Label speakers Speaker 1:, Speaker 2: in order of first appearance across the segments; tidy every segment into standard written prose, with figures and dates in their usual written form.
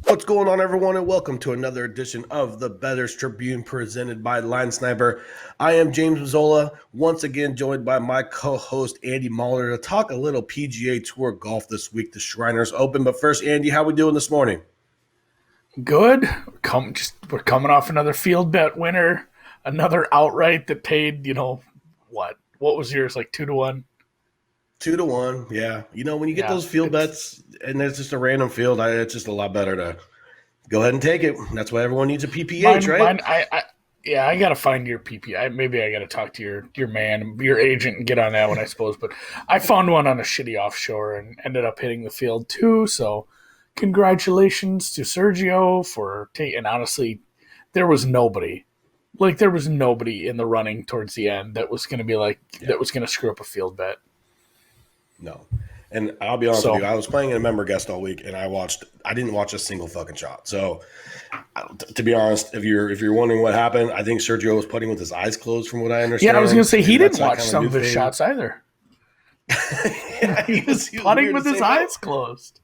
Speaker 1: What's going on, everyone, and welcome to another edition of the Bettor's Tribune presented by Line Sniper. I am James Mazzola, once again joined by my co-host Andy Mahler to talk a little PGA Tour golf this week, the Shriners Open. But first, Andy, how we doing this morning?
Speaker 2: Good. We're coming off another field bet winner, another outright that paid. What was yours, like 2-1?
Speaker 1: 2-1, yeah. When you get
Speaker 2: Yeah,
Speaker 1: those field bets and it's just a random field, it's just a lot better to go ahead and take it. That's why everyone needs a PPH, right?
Speaker 2: I gotta find your PP. Maybe I gotta talk to your man, your agent, and get on that one, I suppose. But I found one on a shitty offshore and ended up hitting the field too. So congratulations to Sergio for taking. And honestly, there was nobody. There was nobody in the running towards the end that was going to be that was going to screw up a field bet.
Speaker 1: No. And I'll be honest with you, I was playing in a member guest all week, and I didn't watch a single fucking shot. So, to be honest, if you're wondering what happened, I think Sergio was putting with his eyes closed, from what I understand.
Speaker 2: Yeah, I was going to say he didn't watch some of his shots either.
Speaker 1: Yeah, he was
Speaker 2: putting with his eyes closed.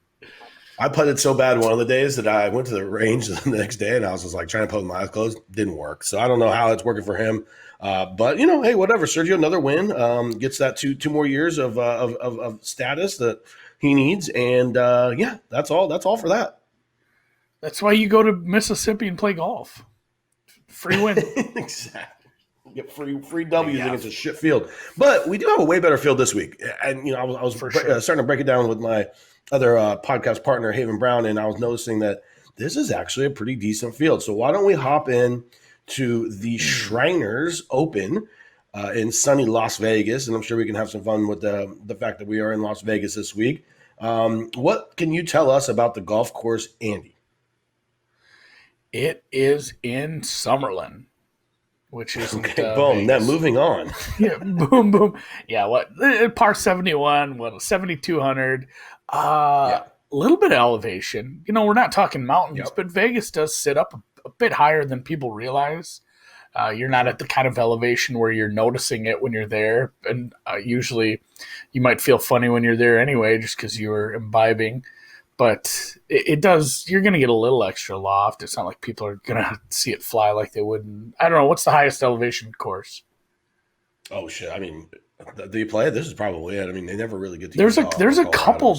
Speaker 1: I putted so bad one of the days that I went to the range the next day, and I was just like trying to put with my eyes closed. Didn't work. So I don't know how it's working for him. But hey, whatever. Sergio, another win, gets that two more years of status that he needs, and that's all. That's all for that.
Speaker 2: That's why you go to Mississippi and play golf. Free win.
Speaker 1: Exactly. Get free W's against a shit field. But we do have a way better field this week, and I was starting to break it down with my other podcast partner, Haven Brown, and I was noticing that this is actually a pretty decent field. So why don't we hop in to the Shriners Open in sunny Las Vegas, and I'm sure we can have some fun with the fact that we are in Las Vegas this week. What can you tell us about the golf course, Andy?
Speaker 2: It is in Summerlin, which is
Speaker 1: okay. Boom. Now moving on.
Speaker 2: Yeah, boom. Yeah, par 71, 7,200. A little bit of elevation. We're not talking mountains, but Vegas does sit up a bit higher than people realize. You're not at the kind of elevation where you're noticing it when you're there. And usually you might feel funny when you're there anyway, just because you're imbibing. But it does, you're going to get a little extra loft. It's not like people are going to see it fly like they would. I don't know. What's the highest elevation course?
Speaker 1: Oh, shit. I mean, do you play it? This is probably it. I mean, they never really get to
Speaker 2: There's a couple.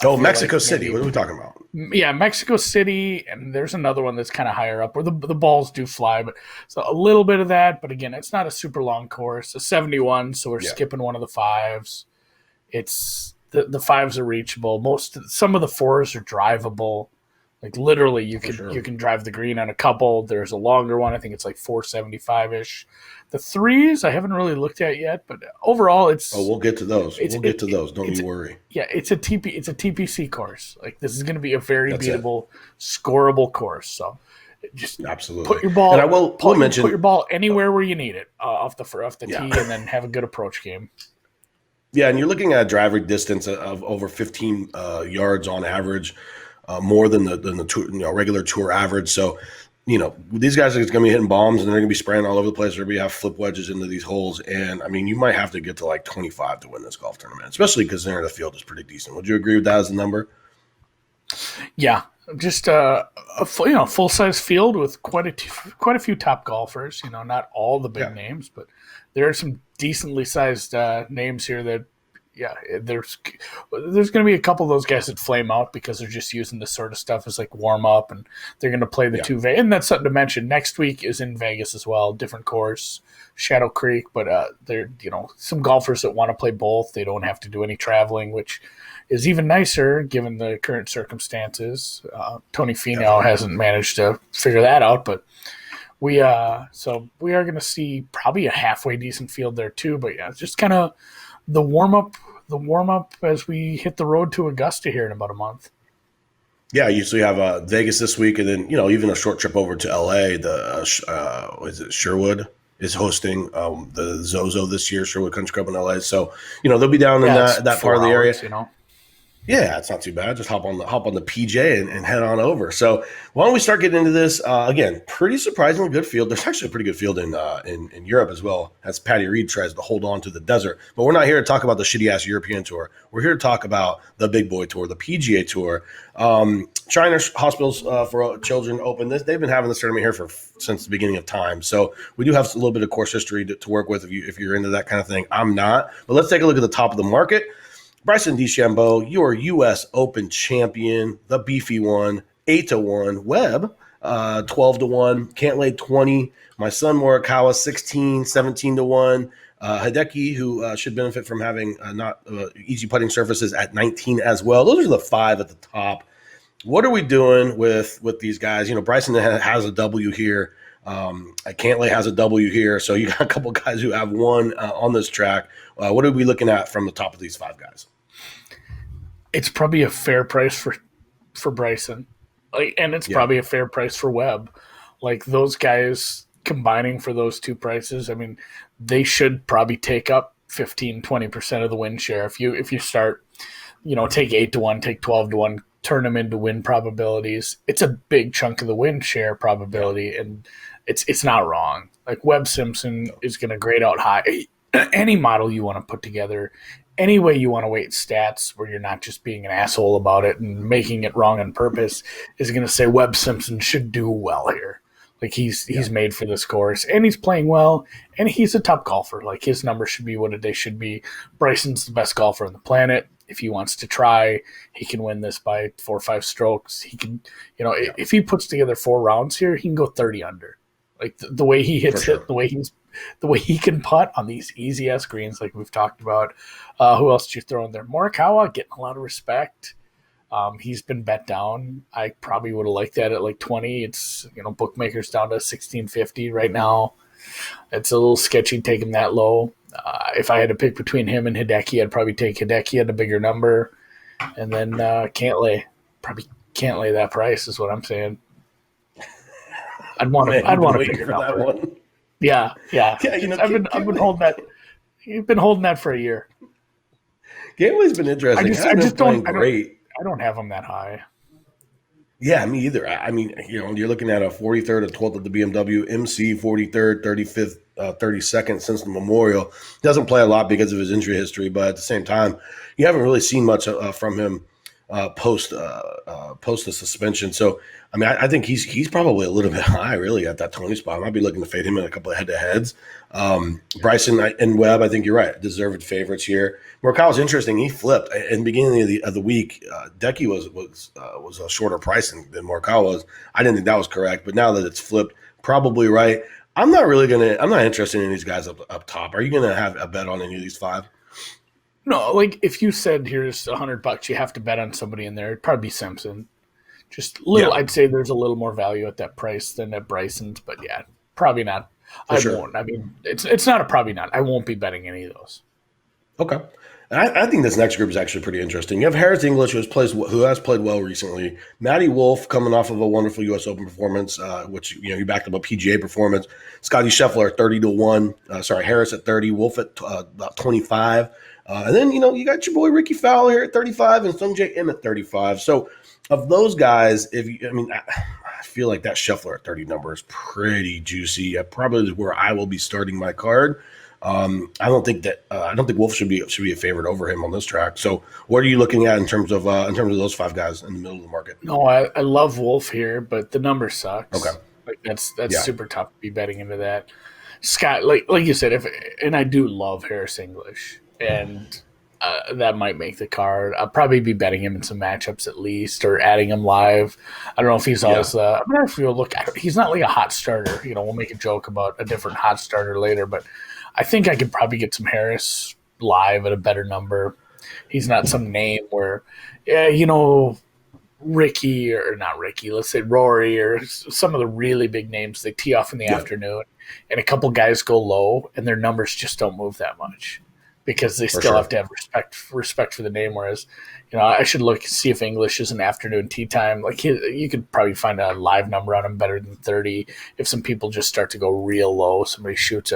Speaker 1: Oh, Mexico City. What are we talking about?
Speaker 2: Yeah, Mexico City, and there's another one that's kind of higher up where the balls do fly, but so a little bit of that. But again, it's not a super long course. It's 71, so we're skipping one of the fives. It's the fives are reachable. Some of the fours are drivable. Like literally, you can drive the green on a couple. There's a longer one. I think it's like 475-ish. The threes I haven't really looked at yet, but overall it's.
Speaker 1: Oh, we'll get to those. Don't you worry.
Speaker 2: Yeah, it's a TPC course. Like this is going to be a very beatable, scoreable course. So just
Speaker 1: absolutely
Speaker 2: put your ball.
Speaker 1: And I will put
Speaker 2: your ball anywhere where you need it off the tee, and then have a good approach game.
Speaker 1: Yeah, and you're looking at a driver distance of over 15 yards on average. More than the tour, regular tour average. So, these guys are going to be hitting bombs and they're going to be spraying all over the place. They're going to have flip wedges into these holes. And, I mean, you might have to get to like 25 to win this golf tournament, especially because the field is pretty decent. Would you agree with that as a number?
Speaker 2: Yeah, just a full-size field with quite a few top golfers. Not all the big names, but there are some decently sized names here that, there's going to be a couple of those guys that flame out because they're just using this sort of stuff as like warm up, and they're going to play the two Vegas. And that's something to mention. Next week is in Vegas as well, different course, Shadow Creek. But there, some golfers that want to play both. They don't have to do any traveling, which is even nicer given the current circumstances. Tony Finau hasn't managed to figure that out, but we are going to see probably a halfway decent field there too. But yeah, it's just kind of the warm up as we hit the road to Augusta here in about a month.
Speaker 1: Yeah, you usually have Vegas this week, and then even a short trip over to LA. Is it Sherwood is hosting the Zozo this year, Sherwood Country Club in LA. So they'll be down in that part of the area. Yeah, it's not too bad. Just hop on the PJ and head on over. So why don't we start getting into this? Again, pretty surprisingly good field. There's actually a pretty good field in Europe as well, as Patty Reed tries to hold on to the desert. But we're not here to talk about the shitty ass European tour. We're here to talk about the big boy tour, the PGA Tour. China Hospitals for Children Open. They've been having this tournament here since the beginning of time. So we do have a little bit of course history to work with if you're into that kind of thing. I'm not. But let's take a look at the top of the market. Bryson DeChambeau, your U.S. Open champion, the beefy one, 8-1. Webb, 12-1. Cantlay, 20. My son Morikawa, 16, 17-1. Hideki, who should benefit from having not easy putting surfaces, at 19 as well. Those are the five at the top. What are we doing with these guys? Bryson has a W here. Cantlay has a W here. So you got a couple guys who have one on this track. What are we looking at from the top of these five guys?
Speaker 2: It's probably a fair price for Bryson, and it's probably a fair price for Webb. Like, those guys combining for those two prices, I mean, they should probably take up 15-20% of the win share. If you start, take 8-1, take 12-1, turn them into win probabilities, it's a big chunk of the win share probability, and it's not wrong. Like, Webb Simpson is going to grade out high. Any model you want to put together, any way you want to weight stats where you're not just being an asshole about it and making it wrong on purpose, is going to say Webb Simpson should do well here. Like, he's made for this course, and he's playing well, and he's a top golfer. Like, his numbers should be what they should be. Bryson's the best golfer on the planet. If he wants to try, he can win this by 4 or 5 strokes. He can, if he puts together 4 rounds here, he can go 30 under. Like, the way he hits it, the way he can putt on these easy ass greens, like we've talked about. Who else did you throw in there? Morikawa getting a lot of respect. He's been bet down. I probably would have liked that at like 20. It's, bookmakers down to 1650 right now. It's a little sketchy taking that low. If I had to pick between him and Hideki, I'd probably take Hideki at a bigger number, and then Cantlay that price is what I'm saying. I'd want to pick that one. Yeah. I've been holding that. You've been holding that for a year.
Speaker 1: Cantlay's been interesting. I just don't. Great.
Speaker 2: I don't have him that high.
Speaker 1: Yeah, me either. I mean, you're looking at a 43rd, a 12th at the BMW, MC 43rd, 35th, 32nd since the Memorial. Doesn't play a lot because of his injury history, but at the same time, you haven't really seen much from him post the suspension. So, I mean, I think he's probably a little bit high, really, at that 20 spot. I might be looking to fade him in a couple of head-to-heads. Bryson and Webb, I think you're right, deserved favorites here. Morikawa's interesting. He flipped in the beginning of the week. Decky was a shorter price than Morikawa was. I didn't think that was correct, but now that it's flipped, probably right. I'm not interested in these guys up top. Are you gonna have a bet on any of these five?
Speaker 2: No, like, if you said here's $100, you have to bet on somebody in there, it'd probably be Simpson. Just little, I'd say there's a little more value at that price than at Bryson's, but yeah, probably not. Won't. I mean, it's not a probably not. I won't be betting any of those.
Speaker 1: Okay. And I think this next group is actually pretty interesting. You have Harris English, who has played well recently. Matty Wolff, coming off of a wonderful U.S. Open performance, which he backed up a PGA performance. Scotty Scheffler 30-1. Harris at 30, Wolff at about 25. And then you got your boy Ricky Fowler here at 35 and Sungjae Im at 35. So of those guys, I feel like that Scheffler at 30 number is pretty juicy. Probably where I will be starting my card. I don't think Wolff should be a favorite over him on this track. So what are you looking at in terms of those five guys in the middle of the market?
Speaker 2: No, I love Wolff here, but the number sucks.
Speaker 1: Okay,
Speaker 2: like that's super tough to be betting into that. Scott, like you said, and I do love Harris English, and that might make the card. I'll probably be betting him in some matchups at least, or adding him live. I don't know if he's always. I'm not if you'll look. He's not like a hot starter. We'll make a joke about a different hot starter later, but I think I could probably get some Harris live at a better number. He's not some name where, Ricky or not Ricky, let's say Rory or some of the really big names, they tee off in the afternoon and a couple guys go low and their numbers just don't move that much because they still have to have respect for the name. Whereas, I should see if English is an afternoon tee time. Like you could probably find a live number on him better than 30. If some people just start to go real low, somebody shoots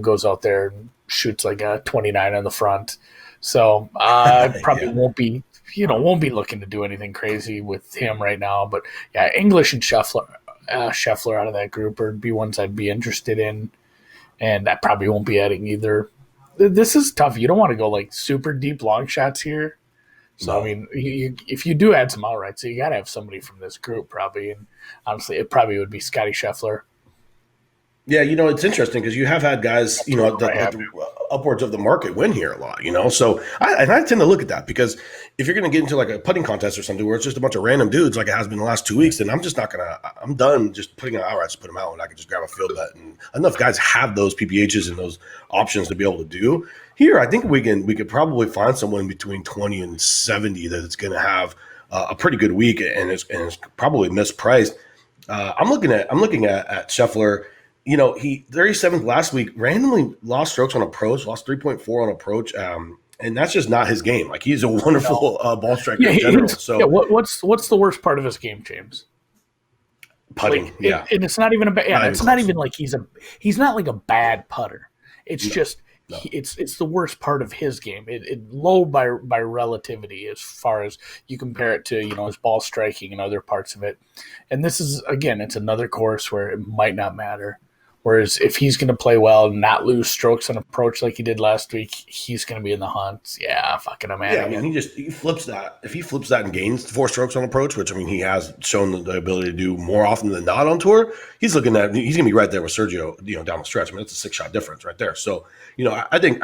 Speaker 2: goes out there and shoots like a 29 on the front. So probably
Speaker 1: Yeah.
Speaker 2: won't be looking to do anything crazy with him right now. But yeah, English and Scheffler out of that group would be ones I'd be interested in, and I probably won't be adding either. This is tough. You don't want to go like super deep long shots here. So I
Speaker 1: No.
Speaker 2: mean, if you do add some outright, so you got to have somebody from this group probably, and honestly, it probably would be Scotty Scheffler.
Speaker 1: Yeah, it's interesting because you have had guys,
Speaker 2: That's what
Speaker 1: that upwards of the market win here a lot. So I tend to look at that because if you're going to get into like a putting contest or something where it's just a bunch of random dudes like it has been the last 2 weeks, then I'm just not going to, I'm done just putting out outrights to put them out and I can just grab a field bet. And enough guys have those PPHs and those options to be able to do. Here, I think we could probably find someone between 20 and 70 that it's going to have a pretty good week and it's probably mispriced. I'm looking at Scheffler. He 37th last week, randomly lost strokes on approach, lost 3.4 on approach. And that's just not his game. Like he's a wonderful ball striker in general. So
Speaker 2: yeah, what's the worst part of his game, James?
Speaker 1: Putting,
Speaker 2: like,
Speaker 1: yeah.
Speaker 2: And it's not even a bad. Yeah, it's not even like he's not like a bad putter. It's just it's the worst part of his game. It low by relativity as far as you compare it to his ball striking and other parts of it. And this is again, it's another course where it might not matter. Whereas if he's going to play well and not lose strokes on approach like he did last week, he's going to be in the hunt. Yeah, fucking I'm
Speaker 1: Yeah, I mean, he flips that. If he flips that and gains 4 strokes on approach, which I mean he has shown the ability to do more often than not on tour, he's going to be right there with Sergio, down the stretch. I mean, it's a 6-shot difference right there. So, I think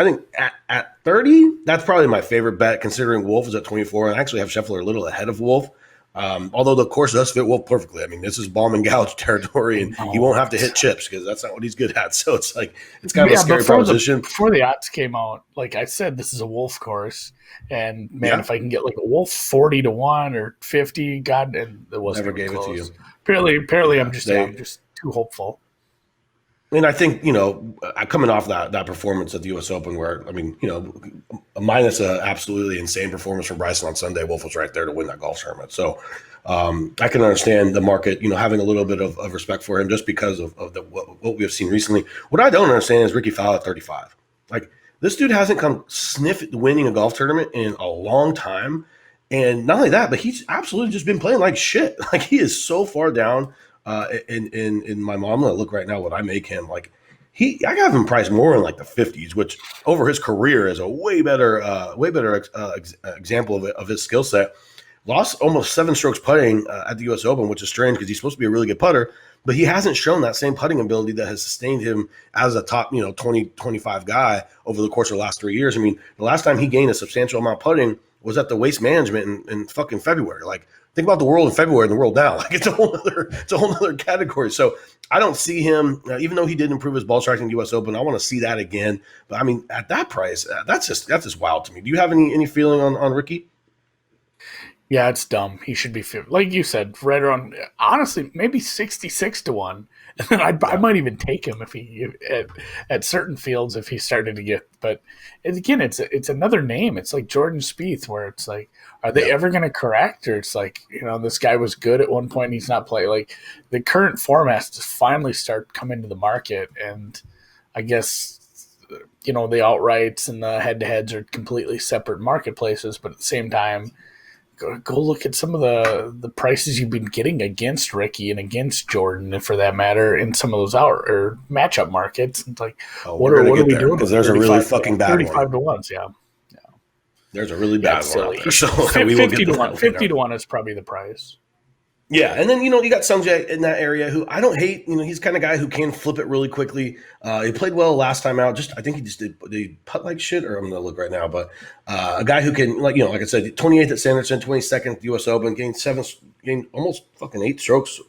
Speaker 1: at 30, that's probably my favorite bet considering Wolf is at 24 and I actually have Scheffler a little ahead of Wolf. Although the course does fit Wolf perfectly. I mean, this is Ballman Gouge territory, and he won't have to hit chips because that's not what he's good at. So it's like it's kind of a scary proposition.
Speaker 2: Before the odds came out, like I said, this is a Wolf course, and man, if I can get like a Wolf 40-1 or 50, God, and it wasn't
Speaker 1: never gave
Speaker 2: close.
Speaker 1: It to you.
Speaker 2: Apparently, I'm just too hopeful.
Speaker 1: And I think, coming off that performance at the U.S. Open where, I mean, minus an absolutely insane performance from Bryson on Sunday, Wolf was right there to win that golf tournament. So I can understand the market, having a little bit of respect for him just because of what we have seen recently. What I don't understand is Ricky Fowler at 35. Like, this dude hasn't come sniff winning a golf tournament in a long time. And not only that, but he's absolutely just been playing like shit. Like, he is so far down. In my mom, I'm gonna look right now what I make him like. I got him priced more in like the 50s, which over his career is a way better example of his skill set. Lost almost 7 strokes putting at the U.S. Open, which is strange because he's supposed to be a really good putter, but he hasn't shown that same putting ability that has sustained him as a top 20, 25 guy over the course of the last 3 years. I mean, the last time he gained a substantial amount of putting was at the Waste Management in fucking February. Like, think about the world in February and the world now. Like, it's a whole other category. So I don't see him, even though he did improve his ball striking in the U.S. Open. I want to see that again. But I mean, at that price, that's just wild to me. Do you have any feeling on Ricky?
Speaker 2: Yeah, it's dumb. He should be, like you said, right around, honestly, maybe 66-1. And then I might even take him if he at certain fields if he started to get. But again, it's another name. It's like Jordan Spieth, where it's like, are they ever going to correct? Or it's like, this guy was good at one point and he's not playing. Like, the current format has to finally start coming to the market. And I guess, the outrights and the head-to-heads are completely separate marketplaces. But at the same time, go look at some of the prices you've been getting against Ricky and against Jordan, and for that matter, in some of those matchup markets. It's like, what are we doing?
Speaker 1: Because there's a really fucking bad
Speaker 2: 35-1s, yeah.
Speaker 1: There's a really bad one out there. So
Speaker 2: 50-1 is probably the price.
Speaker 1: Yeah, and then, you got Sanjay in that area who I don't hate. He's the kind of guy who can flip it really quickly. He played well last time out. I think he just did putt like shit, or I'm going to look right now. But a guy who can, like I said, 28th at Sanderson, 22nd at the U.S. Open, gained almost fucking 8 strokes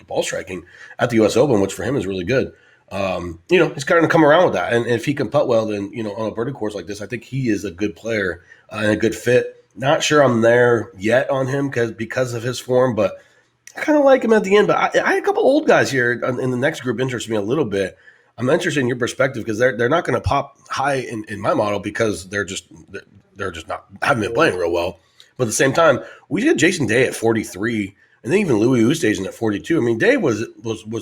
Speaker 1: ball striking at the U.S. Open, which for him is really good. He's kind of come around with that. And if he can putt well, then, on a birdie course like this, I think he is a good player and a good fit. Not sure I'm there yet on him because of his form, but I kind of like him at the end. But I had a couple old guys here in the next group interest me a little bit. I'm interested in your perspective because they're not going to pop high in my model because they're just not haven't been playing real well. But at the same time, we had Jason Day at 43, and then even Louis Oosthuizen at 42. I mean, Day was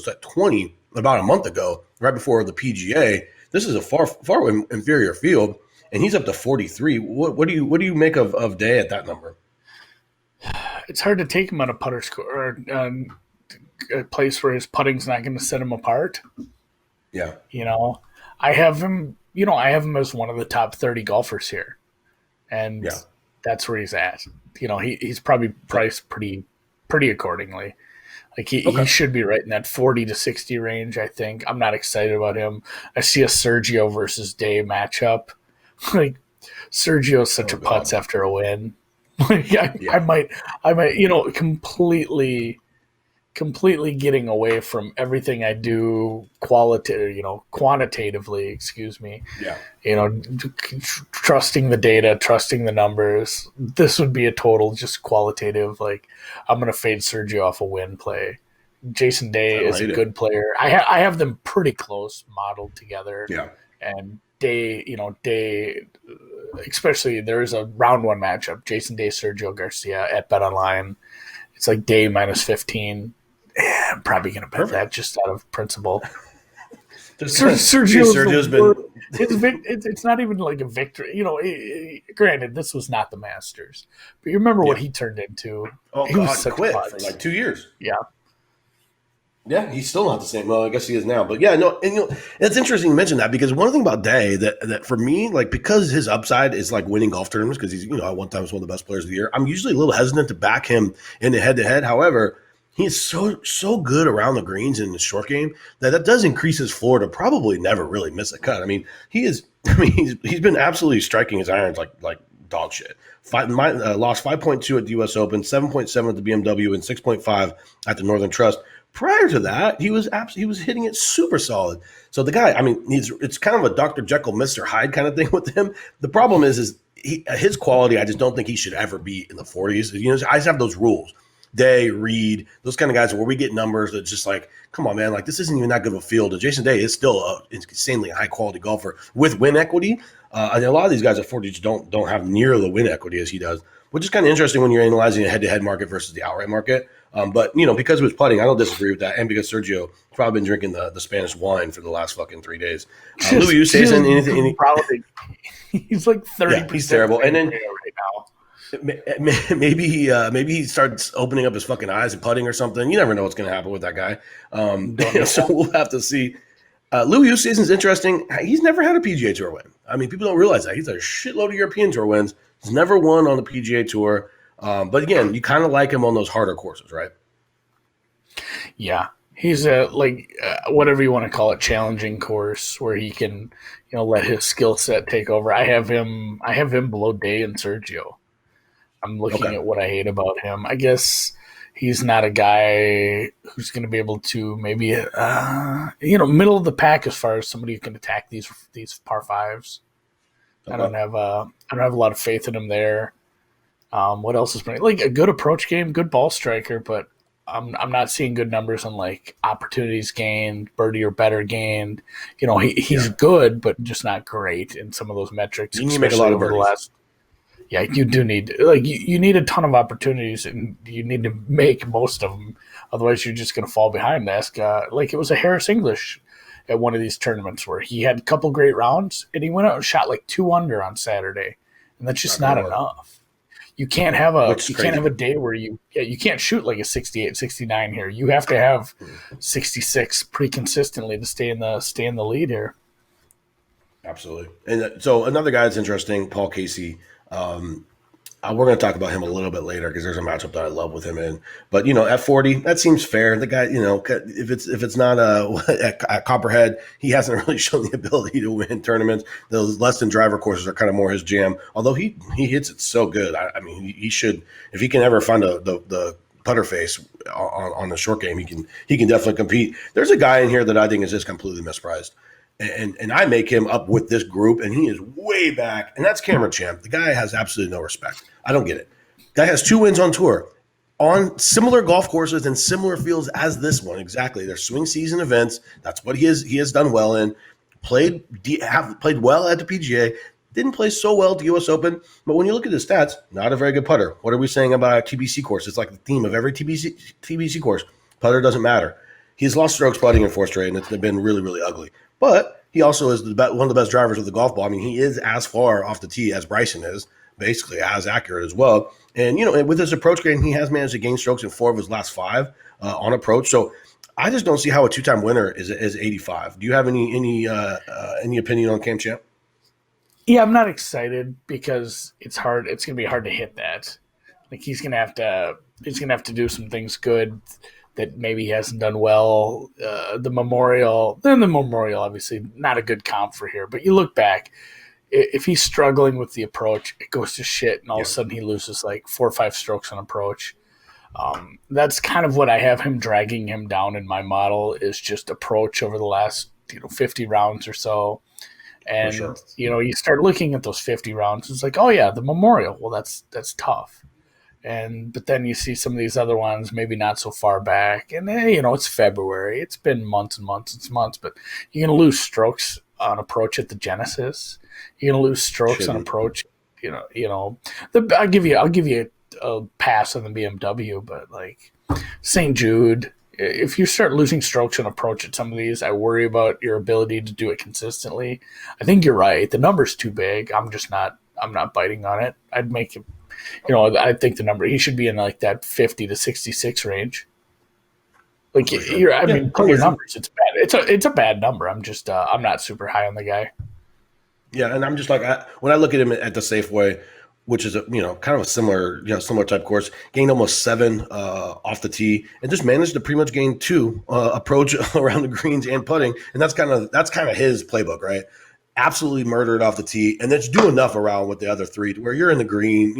Speaker 1: at 20 about a month ago, right before the PGA. This is a far inferior field. and he's up to 43. What do you make of Day at that number?
Speaker 2: It's hard to take him on a putter score or a place where his putting's not going to set him apart.
Speaker 1: Yeah.
Speaker 2: I have him. I have him as one of the top 30 golfers here, and that's where he's at. He's probably priced pretty accordingly. Like he should be right in that 40 to 60 range. I think. I'm not excited about him. I see a Sergio versus Day matchup. Like Sergio's such a putz after a win. Like I might, completely getting away from everything I do quantitatively, excuse me.
Speaker 1: Yeah.
Speaker 2: Trusting the data, trusting the numbers. This would be a total just qualitative. Like I'm going to fade Sergio off a win play. Jason Day is a good player. I have them pretty close modeled together.
Speaker 1: Yeah.
Speaker 2: And Day, especially there's a round one matchup, Jason Day, Sergio Garcia at BetOnline. It's like Day minus 15. Yeah, I'm probably going to bet that just out of principle. Sergio's been. It's not even like a victory. Granted, this was not the Masters, but you remember what he turned into.
Speaker 1: Oh, he was quit for like 2 years.
Speaker 2: Yeah.
Speaker 1: Yeah, he's still not the same. Well, I guess he is now. But yeah, no, and it's interesting you mention that because one thing about Day that for me, like because his upside is like winning golf tournaments because he's at one time was one of the best players of the year. I'm usually a little hesitant to back him in the head-to-head. However, he's so good around the greens in the short game that does increase his floor to probably never really miss a cut. I mean, he's been absolutely striking his irons like dog shit. Lost 5.2 at the U.S. Open, 7.7 at the BMW, and 6.5 at the Northern Trust. Prior to that, he was hitting it super solid. So the guy, I mean, it's kind of a Dr. Jekyll, Mr. Hyde kind of thing with him. The problem is his quality. I just don't think he should ever be in the 40s. I just have those rules. Day, Reed, those kind of guys where we get numbers that's just like, come on, man, like this isn't even that good of a field. And Jason Day is still an insanely high quality golfer with win equity. And a lot of these guys at 40 just don't have near the win equity as he does, which is kind of interesting when you're analyzing a head-to-head market versus the outright market. But because of his putting, I don't disagree with that, and because Sergio has probably been drinking the Spanish wine for the last fucking 3 days. Louis Oosthuizen, anything?
Speaker 2: He's like 30%.
Speaker 1: Yeah, he's terrible. And then
Speaker 2: right now.
Speaker 1: Maybe he starts opening up his fucking eyes and putting or something. You never know what's going to happen with that guy. So we'll have to see. Louis Oosthuizen is interesting. He's never had a PGA Tour win. I mean, people don't realize that. He's a shitload of European Tour wins. He's never won on the PGA Tour. But again, you kind of like him on those harder courses, right?
Speaker 2: Yeah. He's whatever you want to call it, challenging course where he can, let his skill set take over. I have him below Day and Sergio. I'm looking at what I hate about him. I guess he's not a guy who's going to be able to maybe, middle of the pack as far as somebody who can attack these par fives. Okay. I don't have a lot of faith in him there. What else is playing? Like a good approach game, good ball striker, but I'm not seeing good numbers on like opportunities gained, birdie or better gained. He's good, but just not great in some of those metrics.
Speaker 1: You need to make a lot of birdies.
Speaker 2: Yeah, you do need you need a ton of opportunities, and you need to make most of them. Otherwise, you're just going to fall behind. It was a Harris English at one of these tournaments where he had a couple great rounds, and he went out and shot like 2 under on Saturday, and that's just not enough. You can't have a day where you can't shoot like a 68, 69 here. You have to have 66 pretty consistently to stay in the lead here.
Speaker 1: Absolutely. And so another guy that's interesting, Paul Casey. We're going to talk about him a little bit later because there's a matchup that I love with him in. But at 40, that seems fair. The guy, if it's not at Copperhead, he hasn't really shown the ability to win tournaments. Those less than driver courses are kind of more his jam. Although he hits it so good. I mean, he should, if he can ever find the putter face on the short game, he can definitely compete. There's a guy in here that I think is just completely mispriced. And I make him up with this group, and he is way back. And that's Cameron Champ. The guy has absolutely no respect. I don't get it. Guy has 2 wins on tour on similar golf courses and similar fields as this one. Exactly. They're swing season events. That's what he has done well in. Played well at the PGA. Didn't play so well at the U.S. Open. But when you look at his stats, not a very good putter. What are we saying about a TBC course? It's like the theme of every TBC course. Putter doesn't matter. He's lost strokes putting in 4 straight, and it's been really, really ugly. But he also is one of the best drivers of the golf ball. I mean, he is as far off the tee as Bryson is, basically as accurate as well. And, with his approach game, he has managed to gain strokes in 4 of his last 5 on approach. So I just don't see how a 2-time winner is 85. Do you have any opinion on Cam Champ?
Speaker 2: Yeah, I'm not excited because it's hard. It's going to be hard to hit that. Like he's going to have to do some things good that maybe he hasn't done well. The Memorial, obviously not a good comp for here. But you look back, if he's struggling with the approach, it goes to shit, and all of a sudden he loses like 4 or 5 strokes on approach. That's kind of what I have him dragging him down in my model is just approach over the last 50 rounds or so. And
Speaker 1: sure.
Speaker 2: You start looking at those 50 rounds, it's like, oh yeah, the Memorial. Well, that's tough. But then you see some of these other ones, maybe not so far back, and it's February. It's been months and months and months, but you're gonna lose strokes on approach at the Genesis. You're gonna lose strokes on approach. I'll give you a pass on the BMW, but like St. Jude. If you start losing strokes on approach at some of these, I worry about your ability to do it consistently. I think you're right. The number's too big. I'm not biting on it. I'd make it, I think the number, he should be in like that 50 to 66 range. Like pull your numbers. It's bad. It's a bad number. I'm just, I'm not super high on the guy.
Speaker 1: Yeah. And I'm just like, when I look at him at the Safeway, which is kind of a similar type course, gained almost 7 off the tee, and just managed to pretty much gain 2 approach around the greens and putting, and that's kind of his playbook, right? Absolutely murdered off the tee, and that's do enough around with the other 3 to where you're in the green,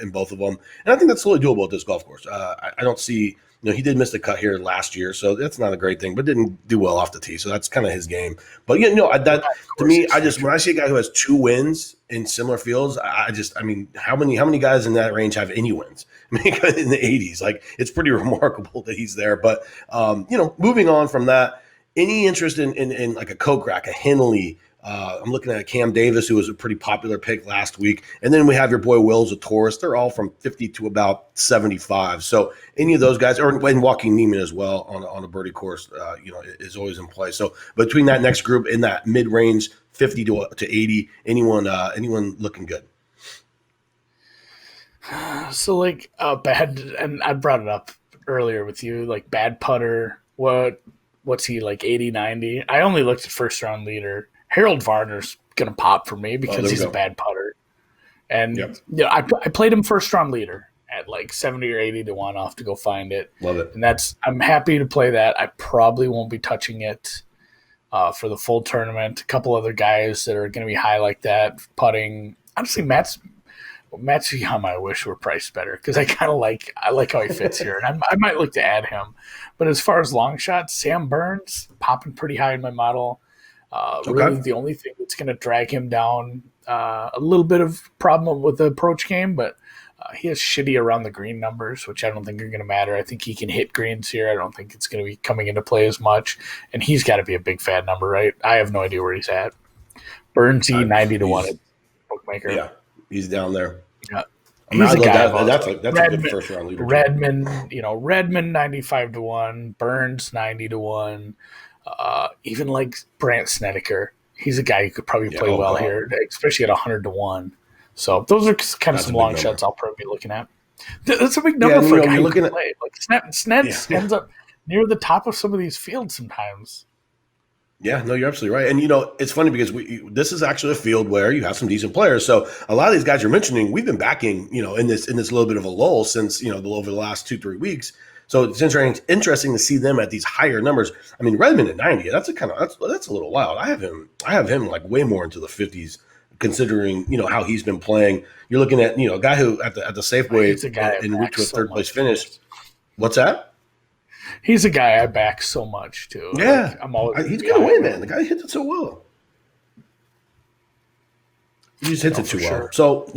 Speaker 1: in both of them, and I think that's totally doable at this golf course. I don't see. He did miss the cut here last year, so that's not a great thing, but didn't do well off the tee, so that's kind of his game. But that to me, when I see a guy who has 2 wins in similar fields, how many guys in that range have any wins? I mean, in the 80s, like it's pretty remarkable that he's there. But moving on from that, any interest in like a Kokrak, a Henley? I'm looking at Cam Davis, who was a pretty popular pick last week. And then we have your boy Wills, a Taurus. They're all from 50 to about 75. So any of those guys, and Joaquin Neiman as well on a birdie course, is always in play. So between that next group in that mid-range, 50 to 80, anyone looking good?
Speaker 2: So like bad, and I brought it up earlier with you, like bad putter. What's he like 80, 90? I only looked at first round leader. Harold Varner's going to pop for me because he's a bad putter. And I played him first round leader at like 70 or 80 to 1 off to go find it.
Speaker 1: Love it.
Speaker 2: And I'm happy to play that. I probably won't be touching it for the full tournament. A couple other guys that are going to be high like that putting. Honestly, Matsuyama I wish were priced better because I like how he fits here. And I might look to add him. But as far as long shots, Sam Burns popping pretty high in my model. Really the only thing that's going to drag him down, a little bit of problem with the approach game, but he has shitty around the green numbers, which I don't think are going to matter. I think he can hit greens here. I don't think it's going to be coming into play as much, and he's got to be a big fat number, right? I have no idea where he's at. Burnsy 90 to 1 bookmaker.
Speaker 1: Yeah, he's down there.
Speaker 2: Yeah. He's a guy.
Speaker 1: That's a good first round leader.
Speaker 2: Redmond 95 to 1, Burns 90 to 1. Even like Brandt Snedeker, he's a guy who could probably play well here, especially at 100 to 1. So those are kind of some long shots I'll probably be looking at. That's a big number for a guy who can play. Like Sned ends up near the top of some of these fields sometimes.
Speaker 1: Yeah, no, you're absolutely right. And, it's funny because this is actually a field where you have some decent players. So a lot of these guys you're mentioning, we've been backing, in this little bit of a lull since, over the last 2-3 weeks. So it's interesting to see them at these higher numbers. I mean, Redmond at 90, that's a little wild. I have him like way more into the 50s, considering how he's been playing. You're looking at a guy who at the Safeway and reached to a third place finish. What's that?
Speaker 2: He's a guy I back so much too.
Speaker 1: Yeah,
Speaker 2: like,
Speaker 1: he's gonna win, man. The guy hits it so well. He just hits it too well. So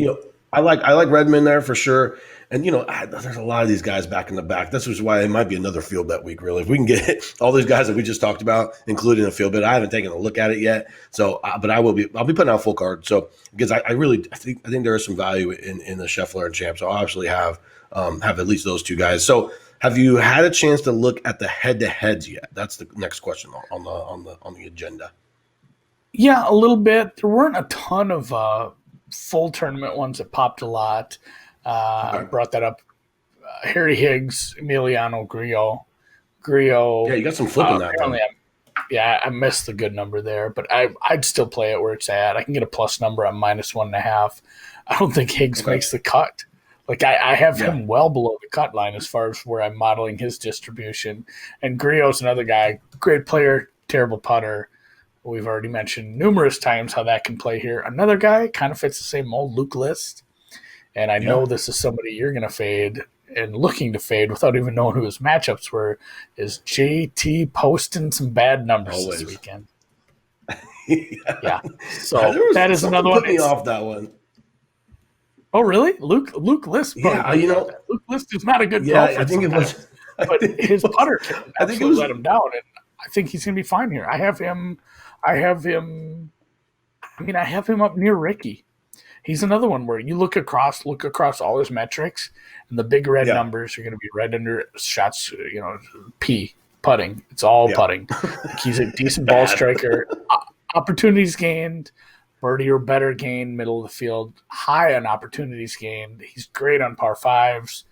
Speaker 1: I like Redmond there for sure. And, there's a lot of these guys back in the back. This is why it might be another field bet week, really. If we can get all these guys that we just talked about, including a field bet. I haven't taken a look at it yet. So, but I'll be putting out full card. So, because I think there is some value in the Scheffler and Champ. So I'll actually have at least those 2 guys. So have you had a chance to look at the head-to-heads yet? That's the next question on the agenda.
Speaker 2: Yeah, a little bit. There weren't a ton of full tournament ones that popped a lot.
Speaker 1: Okay.
Speaker 2: Brought that up. Harry Higgs, Emiliano
Speaker 1: Yeah,
Speaker 2: Grillo.
Speaker 1: you got some flipping that
Speaker 2: Apparently,
Speaker 1: though.
Speaker 2: I missed the good number there, but I'd still play it where it's at. I can get a plus number on -1.5. I don't think Higgs
Speaker 1: Okay.
Speaker 2: makes the cut. Like I have
Speaker 1: Yeah.
Speaker 2: him well below the cut line as far as where I'm modeling his distribution. And Grillo's another guy, great player, terrible putter. We've already mentioned numerous times how that can play here. Another guy kind of fits the same mold, Luke List. And I
Speaker 1: Yeah.
Speaker 2: know this is somebody you're going to fade and looking to fade without even knowing who his matchups were. Is JT posting some bad numbers this
Speaker 1: Always.
Speaker 2: weekend?
Speaker 1: Yeah.
Speaker 2: Yeah.
Speaker 1: There
Speaker 2: So
Speaker 1: was
Speaker 2: that is
Speaker 1: something
Speaker 2: another one.
Speaker 1: put me off that one.
Speaker 2: Oh, really? Luke List probably
Speaker 1: Yeah,
Speaker 2: put you off that. Luke List is not a good
Speaker 1: yeah,
Speaker 2: golfer
Speaker 1: I think it was.
Speaker 2: sometimes,
Speaker 1: I
Speaker 2: but
Speaker 1: think it
Speaker 2: his
Speaker 1: was.
Speaker 2: putter can
Speaker 1: I think it
Speaker 2: absolutely
Speaker 1: was.
Speaker 2: let him down, and I think he's going to be fine here. I have him. I have him up near Ricky. He's another one where you look across all his metrics, and the big red
Speaker 1: Yeah.
Speaker 2: numbers are going to be right under shots. P putting. It's all
Speaker 1: Yeah.
Speaker 2: putting. Like he's a decent ball striker. Opportunities gained, birdie or better gained, middle of the field, high on opportunities gained. He's great on par fives.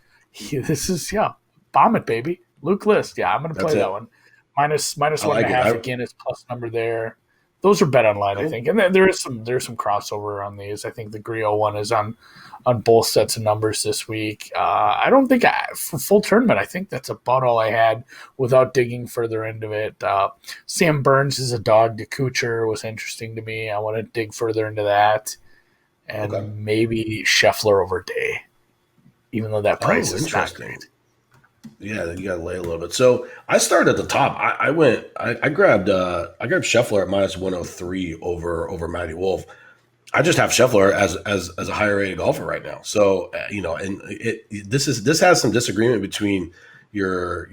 Speaker 2: Bomb it, baby. Luke List. Yeah, I'm going to
Speaker 1: That's
Speaker 2: play
Speaker 1: it.
Speaker 2: that one. Minus
Speaker 1: I
Speaker 2: one
Speaker 1: like
Speaker 2: and a
Speaker 1: it.
Speaker 2: half again is plus number there. Those are bet online, I
Speaker 1: Cool.
Speaker 2: think, and there's some crossover on these. I think the Grio one is on both sets of numbers this week. I don't think for full tournament. I think that's about all I had without digging further into it. Sam Burns is a dog. DeKucher was interesting to me. I want to dig further into that, and
Speaker 1: Okay.
Speaker 2: maybe Scheffler over Day, even though that price is not great.
Speaker 1: Yeah, you got to lay a little bit. So I started at the top. I grabbed Scheffler at -103 over Matty Wolf. I just have Scheffler as a higher rated golfer right now. So and this has some disagreement between your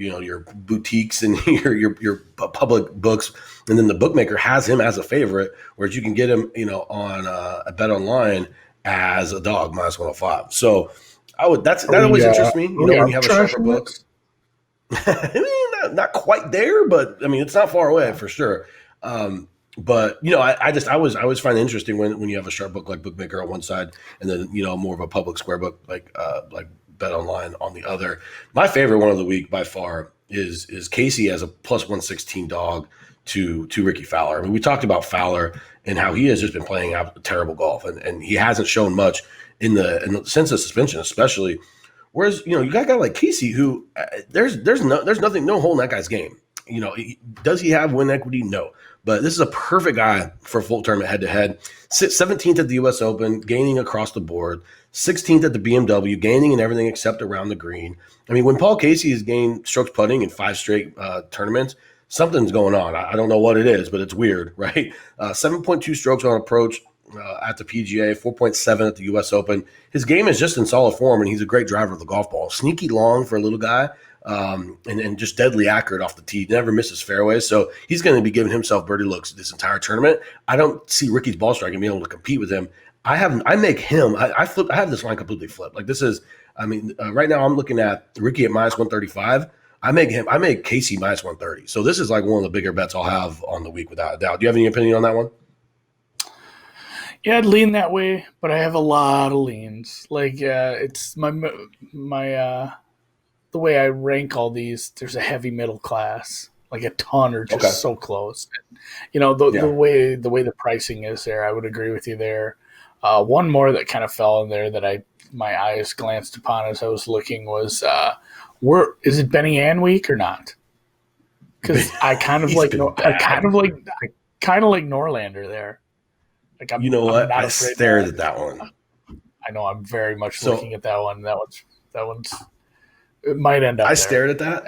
Speaker 1: boutiques and your public books, and then the bookmaker has him as a favorite, whereas you can get him on a bet online as a dog -105. So that always interests me. When you have a sharper book. Not quite there, but I mean it's not far away for sure. But I always find it interesting when you have a sharp book like Bookmaker on one side, and then more of a public square book like Bet Online on the other. My favorite one of the week by far is Casey as a +116 dog to Ricky Fowler. I mean, we talked about Fowler and how he has just been playing out terrible golf, and he hasn't shown much in the since the suspension, especially. Whereas, you got a guy like Casey who there's nothing, no hole in that guy's game. Does he have win equity? No. But this is a perfect guy for a full tournament head-to-head. 17th at the U.S. Open, gaining across the board. 16th at the BMW, gaining in everything except around the green. I mean, when Paul Casey has gained strokes putting in 5 straight tournaments, something's going on. I don't know what it is, but it's weird, right? 7.2 strokes on approach at the PGA, 4.7 at the U.S. Open. His game is just in solid form, and he's a great driver of the golf ball. Sneaky long for a little guy, and just deadly accurate off the tee. Never misses fairways, so he's going to be giving himself birdie looks this entire tournament. I don't see Ricky's ball striking being able to compete with him. I have this line completely flipped. Like this is, right now I'm looking at Ricky at -135. I make Casey -130. So this is like one of the bigger bets I'll have on the week without a doubt. Do you have any opinion on that one?
Speaker 2: Yeah, I'd lean that way, but I have a lot of leans. Like it's my the way I rank all these. There's a heavy middle class, like a ton are just so close. The way the pricing is there, I would agree with you there. One more that kind of fell in there that my eyes glanced upon as I was looking was is it Benny Ann week or not? Because I kind of like Norlander there. Like I'm
Speaker 1: what?
Speaker 2: not
Speaker 1: I stared at that one.
Speaker 2: I know I'm very much looking at that one. That one's it might end up.
Speaker 1: I stared at that,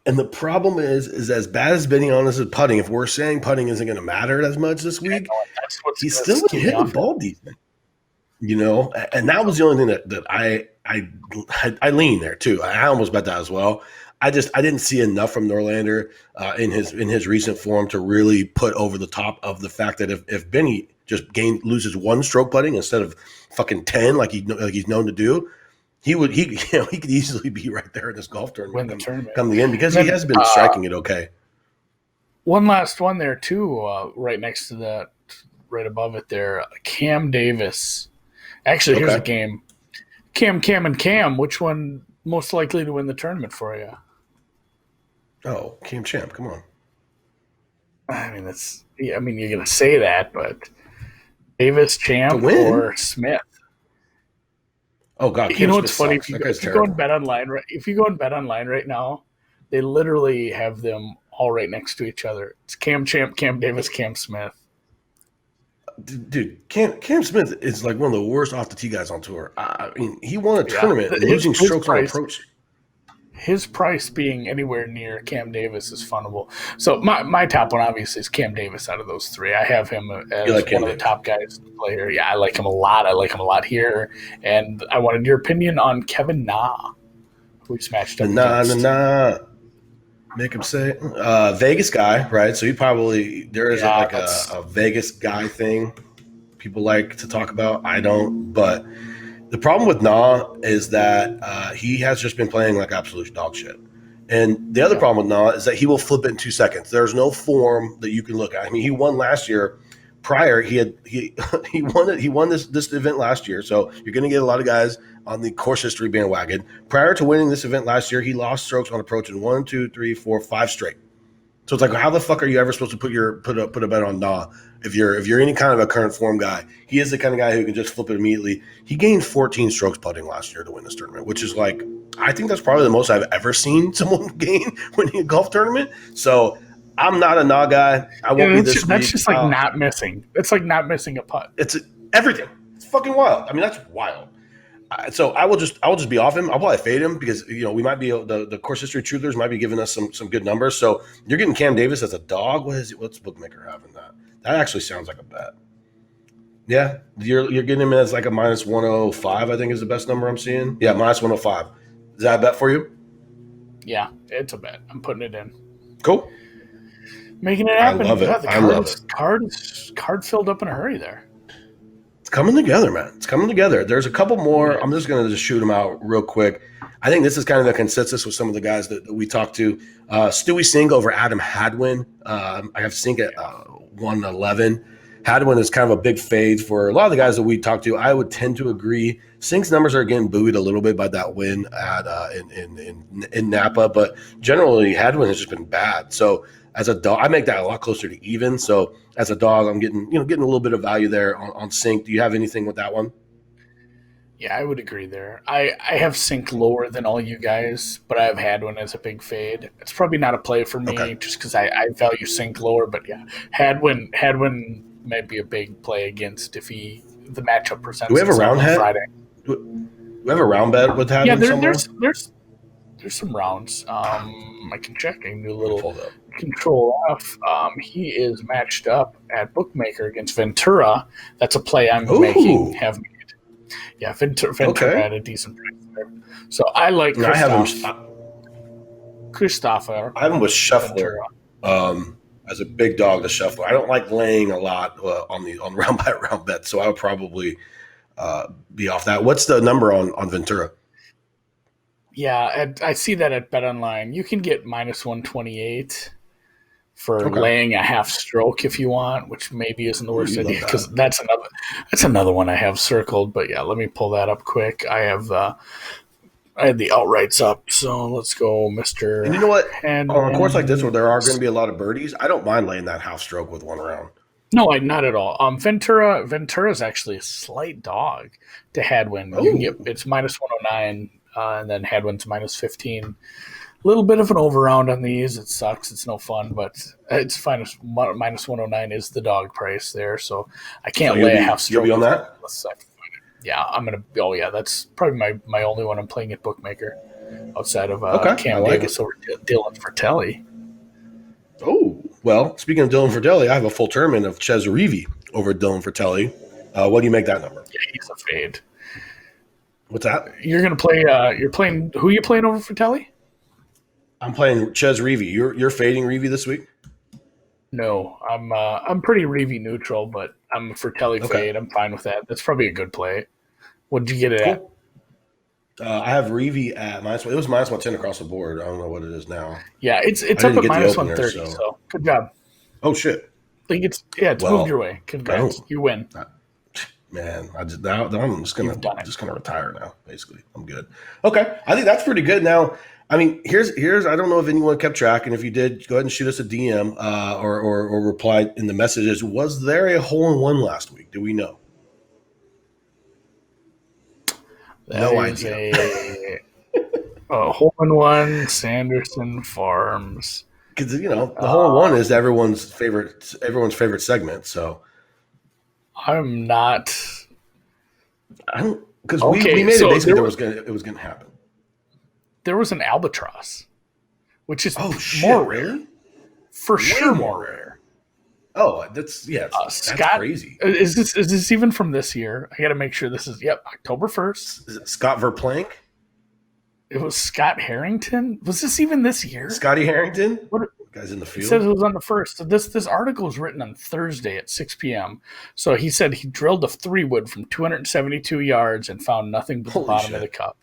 Speaker 1: and the problem is as bad as Benny on is putting. If we're saying putting isn't going to matter as much this week, he's still going to hit the ball decent. And that was the only thing that I lean there too. I almost bet that as well. I didn't see enough from Norlander in his recent form to really put over the top of the fact that if Benny just loses one stroke putting instead of fucking 10 like he's known to do, he could easily be right there in this golf tournament come the end because he has been striking it okay.
Speaker 2: One last one there too, right next to that right above it there. Cam Davis. Actually, here's a game. Cam, and Cam. Which one most likely to win the tournament for you?
Speaker 1: Oh, Cam Champ. Come on.
Speaker 2: I mean, you're gonna say that, but Davis, Champ, or Smith.
Speaker 1: Oh God,
Speaker 2: Cam what's funny? If you go and bet online, right now, they literally have them all right next to each other. It's Cam Champ, Cam Davis, Cam Smith.
Speaker 1: Dude, Cam Smith is like one of the worst off the tee guys on tour. I mean, he won a tournament losing strokes on approach.
Speaker 2: His price being anywhere near Cam Davis is funnable. So my top one obviously is Cam Davis out of those three. I have him as one of the top guys to play here. Yeah, I like him a lot. I like him a lot here. And I wanted your opinion on Kevin Na, who he's matched up against.
Speaker 1: Make him say Vegas guy, right? So there is a Vegas guy thing people like to talk about. I don't, but the problem with Na is that he has just been playing like absolute dog shit. And the other problem with Na is that he will flip it in 2 seconds. There's no form that you can look at. I mean, he won last year. Prior, he won this event last year. So you're going to get a lot of guys on the course history bandwagon. Prior to winning this event last year, he lost strokes on approach in 1, 2, 3, 4, 5 straight. So it's like, how the fuck are you ever supposed to put a bet on Na if you're any kind of a current form guy? He is the kind of guy who can just flip it immediately. He gained 14 strokes putting last year to win this tournament, which is like, I think that's probably the most I've ever seen someone gain winning a golf tournament. So I'm not a Na guy. I won't be this week.
Speaker 2: That's just like not missing. It's like not missing a putt.
Speaker 1: It's everything. It's fucking wild. I mean, that's wild. So I will just be off him. I'll probably fade him because we might be the course history truthers might be giving us some good numbers. So you're getting Cam Davis as a dog. What's bookmaker having that? That actually sounds like a bet. Yeah, you're getting him as like a minus 105. I think is the best number I'm seeing. Yeah, minus 105. Is that a bet for you?
Speaker 2: Yeah, it's a bet. I'm putting it in.
Speaker 1: Cool.
Speaker 2: Making it happen.
Speaker 1: I love it. I love it.
Speaker 2: Card filled up in a hurry there.
Speaker 1: It's coming together, man. It's coming together. There's a couple more. I'm just going to shoot them out real quick. I think this is kind of the consensus with some of the guys that we talked to. Stewie Sink over Adam Hadwin. I have Sink at 111. Hadwin is kind of a big fade for a lot of the guys that we talked to. I would tend to agree. Sink's numbers are getting buoyed a little bit by that win at in Napa, but generally Hadwin has just been bad. So as a dog, I make that a lot closer to even. So as a dog, I'm getting a little bit of value there on Sink. Do you have anything with that one?
Speaker 2: Yeah, I would agree there. I have Sink lower than all you guys, but I have Hadwin as a big fade. It's probably not a play for me just because I value Sink lower. But yeah, Hadwin might be a big play against if the matchup presents.
Speaker 1: Do we have a round head?
Speaker 2: Friday.
Speaker 1: Do we have a round bet with Hadwin?
Speaker 2: Yeah, there's some rounds. I can check a new little control F. He is matched up at bookmaker against Ventura. That's a play I'm making. Have made. Yeah, Ventura at a decent price there. So I like Christopher.
Speaker 1: I have him with Scheffler as a big dog to Scheffler. I don't like laying a lot on round by round bets, so I would probably be off that. What's the number on Ventura?
Speaker 2: Yeah, I see that at BetOnline. You can get minus 128 for laying a half stroke if you want, which maybe isn't the worst idea because that's another one I have circled. But yeah, let me pull that up quick. I had the outrights up, so let's go, Mr.
Speaker 1: And you know what? On a course like this where there are going to be a lot of birdies, I don't mind laying that half stroke with one round.
Speaker 2: No, not at all. Ventura is actually a slight dog to Hadwin. You can get it's minus 109. And then Hadwin's minus 15. A little bit of an over-round on these. It sucks. It's no fun, but it's fine. Minus 109 is the dog price there, so I can't lay a half stroke.
Speaker 1: You'll be on that?
Speaker 2: Yeah, I'm going to – oh, yeah, that's probably my only one I'm playing at bookmaker outside of Cam Davis over Dylan Fratelli.
Speaker 1: Oh, well, speaking of Dylan Fratelli, I have a full tournament of Ches Reavie over Dylan Fratelli. What do you make that number?
Speaker 2: Yeah, he's a fade.
Speaker 1: What's that?
Speaker 2: You're gonna play. You're playing. Who are you playing over Fratelli?
Speaker 1: I'm playing Ches Reavie. You're fading Reavie this week?
Speaker 2: No, I'm pretty Reavie neutral, but I'm a Fratelli fade. I'm fine with that. That's probably a good play. What did you get it at?
Speaker 1: I have Reavie at minus one. It was minus 110 across the board. I don't know what it is now.
Speaker 2: Yeah, it's up at minus 130. So good job.
Speaker 1: Oh shit.
Speaker 2: Like it's moved your way. Congrats, you win.
Speaker 1: Man, I'm just gonna retire now. Basically, I'm good. Okay, I think that's pretty good. Now, I mean, here's I don't know if anyone kept track, and if you did, go ahead and shoot us a DM or reply in the messages. Was there a hole-in-one last week? Do we know?
Speaker 2: No idea. A hole-in-one, Sanderson Farms.
Speaker 1: Because the hole-in-one is everyone's favorite segment. So
Speaker 2: I'm not.
Speaker 1: I don't because we made it basically it was gonna happen.
Speaker 2: There was an albatross, which is
Speaker 1: more rare.
Speaker 2: For sure, more rare.
Speaker 1: Oh, that's Scott, crazy.
Speaker 2: Is this even from this year? I got to make sure this is October 1st.
Speaker 1: Is it Scott Verplank?
Speaker 2: It was Scott Harrington. Was this even this year?
Speaker 1: Scotty Harrington? What guy's in the field?
Speaker 2: It says it was on the 1st. So this article was written on Thursday at 6 p.m. So he said he drilled a 3-wood from 272 yards and found nothing but the bottom of the cup.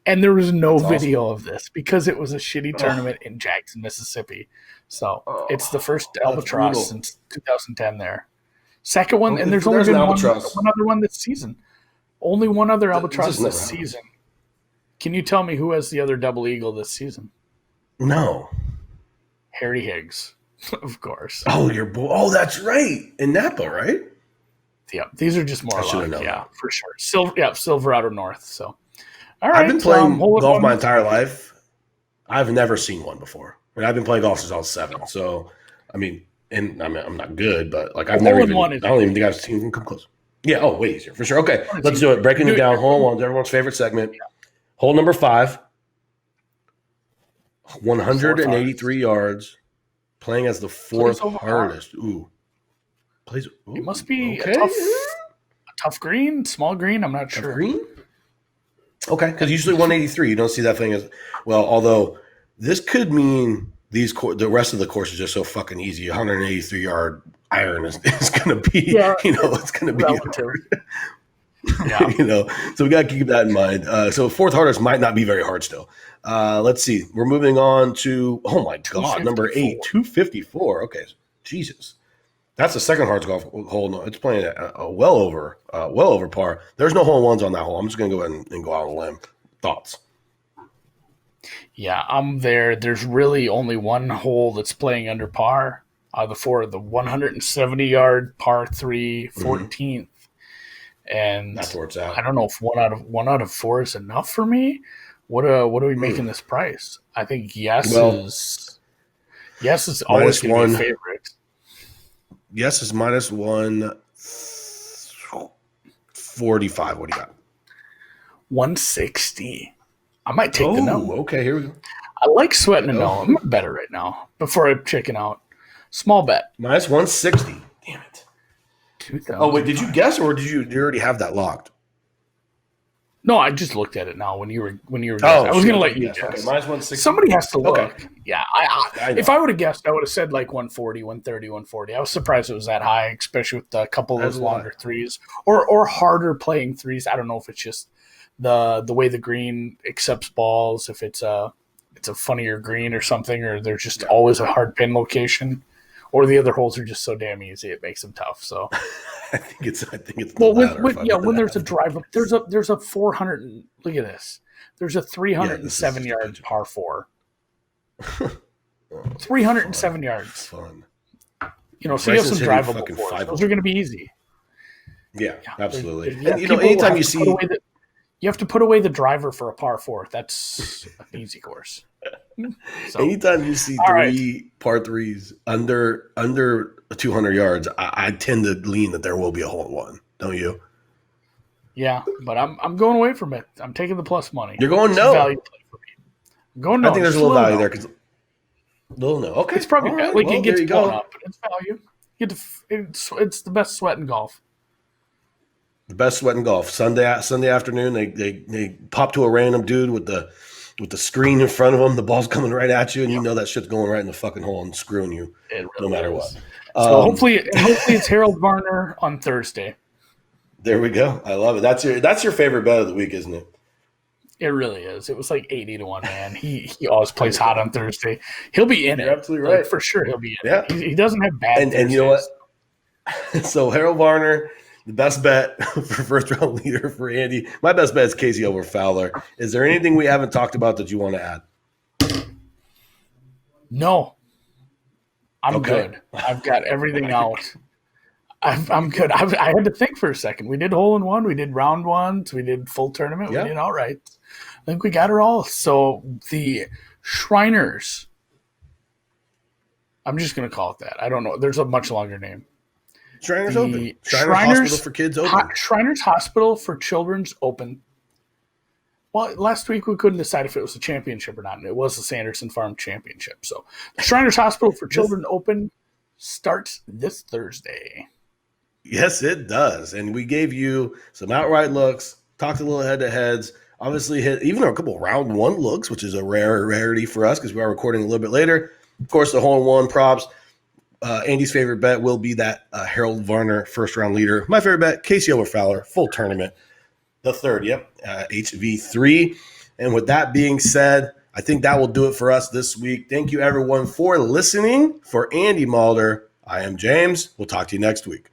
Speaker 2: And there was no video of this because it was a shitty tournament in Jackson, Mississippi. So it's the first albatross since 2010 there. Second one, and there's only been one other one this season. Only one other albatross this season. Can you tell me who has the other double eagle this season?
Speaker 1: No.
Speaker 2: Harry Higgs, of course.
Speaker 1: Oh, your boy. Oh, that's right. In Napa, right?
Speaker 2: Yeah, these are just more luck. For sure. Silverado North. So, all right.
Speaker 1: I've been playing golf my entire life. I've never seen one before. I mean, I've been playing golf since I was 7. So, I mean, I'm not good, but like I don't even think I've seen them come close. Yeah. Oh, way easier for sure. Okay, let's do it. Breaking it down. Hole-in-ones, everyone's favorite segment. Yeah. Hole number 5, 183 yards, playing as the 4th hardest. Ooh.
Speaker 2: It must be a tough green, small green. I'm not sure.
Speaker 1: Green? Okay, because usually 183, you don't see that thing as well. Although this could mean the rest of the course is just so fucking easy. 183-yard iron is going to be, it's going to be relative. Yeah. So we got to keep that in mind. So 4th hardest might not be very hard still. Let's see. We're moving on to, oh my God, number 8, 254. Okay. Jesus. That's the second hardest golf hole. No, it's playing well over par. There's no hole-in-ones on that hole. I'm just going to go ahead and go out on a limb. Thoughts?
Speaker 2: Yeah, I'm there. There's really only one hole that's playing under par. The 170-yard par 3, 14th. Mm-hmm. And
Speaker 1: that's where it's at.
Speaker 2: I don't know if one out of 4 is enough for me. What are we making this price? I think yes is always going to be a favorite.
Speaker 1: Yes is minus 145. What do you got?
Speaker 2: 160. I might take the no.
Speaker 1: Okay, here we go.
Speaker 2: I like sweating a no. I'm better right now before I chicken out. Small bet.
Speaker 1: Minus 160. Damn it. Oh, wait, did you guess or did you already have that locked?
Speaker 2: No, I just looked at it now when you were I was going to let you guess. Okay,
Speaker 1: minus 160.
Speaker 2: Somebody has to look. Okay. Yeah, if I would have guessed, I would have said like 140, 130, 140. I was surprised it was that high, especially with a couple of those longer threes or harder playing threes. I don't know if it's just the way the green accepts balls, if it's a funnier green or something, or there's just always a hard pin location. Or the other holes are just so damn easy, it makes them tough. So,
Speaker 1: I think it's.
Speaker 2: Well, when there's a drive up, there's a 400. Look at this. There's a 307 yards par 4. 307 yards.
Speaker 1: Fun.
Speaker 2: So you have some drivable fours. Those are going to be easy.
Speaker 1: Yeah, absolutely. And anytime you see,
Speaker 2: you have to put away the driver for a par 4. That's an easy course.
Speaker 1: So, anytime you see par 3s under 200 yards, I tend to lean that there will be a hole-in-one. Don't you?
Speaker 2: Yeah, but I'm going away from it. I'm taking the plus money.
Speaker 1: You're going no.
Speaker 2: Value play for me. I'm going no.
Speaker 1: I think there's a little value there. Little no. Okay,
Speaker 2: it's probably it gets blown up, but it's value. It's the best sweat in golf.
Speaker 1: The best sweat in golf. Sunday afternoon, they pop to a random dude with the screen in front of them, the ball's coming right at you, and you know that shit's going right in the fucking hole and screwing you no matter what.
Speaker 2: So hopefully it's Harold Varner on Thursday.
Speaker 1: There we go. I love it. That's your favorite bet of the week, isn't it?
Speaker 2: It really is. It was like 80-1, man. He always plays hot on Thursday. He'll be in it.
Speaker 1: You're absolutely right.
Speaker 2: For sure he'll be in it. He doesn't have bad
Speaker 1: and you know what? So Harold Varner, the best bet for first round leader for Andy. My best bet is Casey over Fowler. Is there anything we haven't talked about that you want to add?
Speaker 2: No, I'm
Speaker 1: Okay.
Speaker 2: good. I've got everything out. I'm good. I had to think for a second. We did hole in one. We did round ones. We did full tournament.
Speaker 1: Yeah.
Speaker 2: We did outright. I think we got it all. So the Shriners. I'm just going to call it that. I don't know. There's a much longer name.
Speaker 1: Shriners
Speaker 2: The
Speaker 1: open. Shriners Hospital for Kids open.
Speaker 2: Shriners Hospital for Children's open. Well, last week we couldn't decide if it was a championship or not, and it was the Sanderson Farm Championship. So the Shriners Hospital for Children open starts this Thursday.
Speaker 1: Yes, it does. And we gave you some outright looks, talked a little head-to-heads, obviously hit even a couple of round one looks, which is a rarity for us because we are recording a little bit later. Of course, the hole-in-one props. Andy's favorite bet will be that Harold Varner first-round leader. My favorite bet, Casey over Fowler, full tournament. The third, HV3. And with that being said, I think that will do it for us this week. Thank you, everyone, for listening. For Andy Mulder, I am James. We'll talk to you next week.